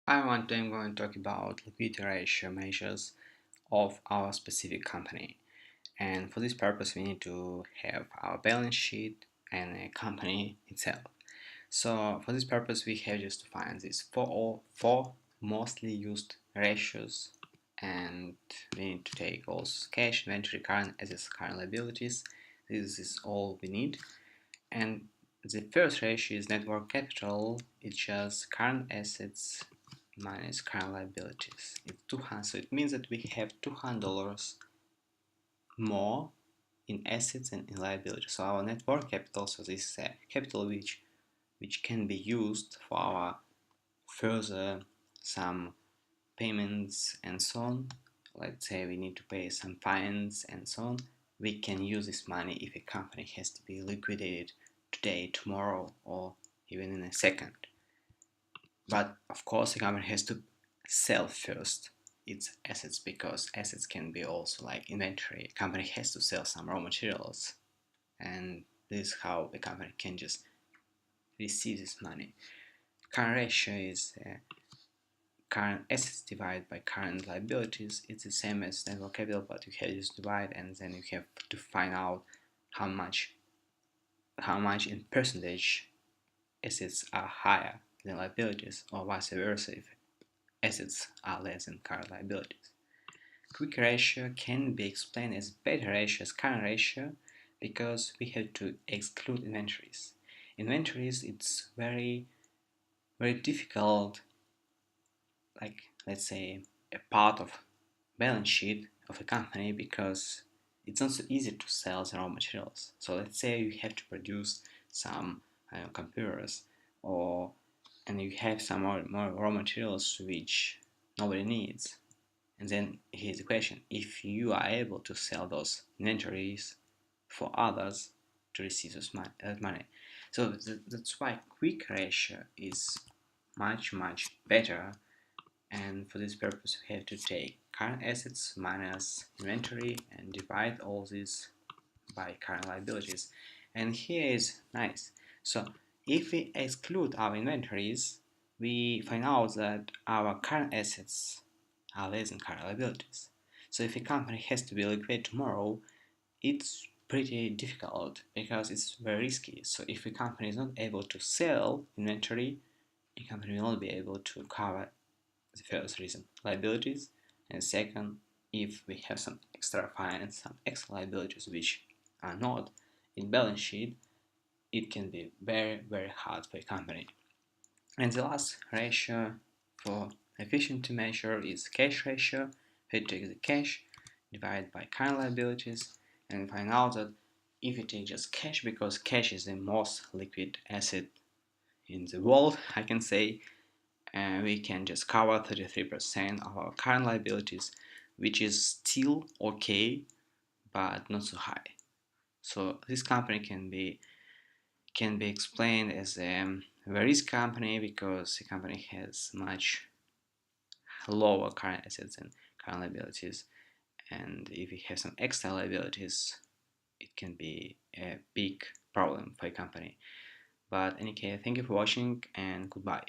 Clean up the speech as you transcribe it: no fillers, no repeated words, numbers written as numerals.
I'm going to talk about liquidity ratio measures of our specific company. And for this purpose, we need to have our balance sheet and a company itself. So for this purpose, we have just to find these four mostly used ratios, and we need to take also cash, inventory, current assets, current liabilities. This is all we need. And the first ratio is net working capital. It's just current assets minus current liabilities. It's 200, so it means that we have $200 more in assets and in liabilities. So our net working capital, so this is capital which can be used for our further some payments and so on. Let's say we need to pay some fines and so on. We can use this money if a company has to be liquidated today, tomorrow, or even in a second. But of course, the company has to sell first its assets, because assets can be also like inventory. A company has to sell some raw materials, and this is how the company can just receive this money. Current ratio is current assets divided by current liabilities. It's the same as net working capital, but you have to just divide, and then you have to find out how much in percentage assets are higher than liabilities, or vice versa if assets are less than current liabilities. Quick ratio can be explained as better ratio as current ratio because we have to exclude inventories. Inventories, it's very difficult, like let's say a part of balance sheet of a company, because it's not so easy to sell the raw materials. So let's say you have to produce some computers, or and you have some more raw materials which nobody needs. And then here's the question: if you are able to sell those inventories for others to receive that money. So that's why quick ratio is much better, and for this purpose we have to take current assets minus inventory and divide all this by current liabilities. And here is nice. So if we exclude our inventories, we find out that our current assets are less than current liabilities. So if a company has to be liquidated tomorrow, it's pretty difficult because it's very risky. So if a company is not able to sell inventory, a company will not be able to cover the first reason, liabilities, and second, if we have some extra finance, some extra liabilities which are not in balance sheet, it can be very hard for a company. And the last ratio for efficiency measure is cash ratio. We take the cash divided by current liabilities, and find out that if you take just cash, because cash is the most liquid asset in the world, I can say, we can just cover 33% of our current liabilities, which is still okay, but not so high. So this company can be explained as a risk company, because the company has much lower current assets and current liabilities, and if you have some extra liabilities, it can be a big problem for a company. But in any case, thank you for watching, and goodbye.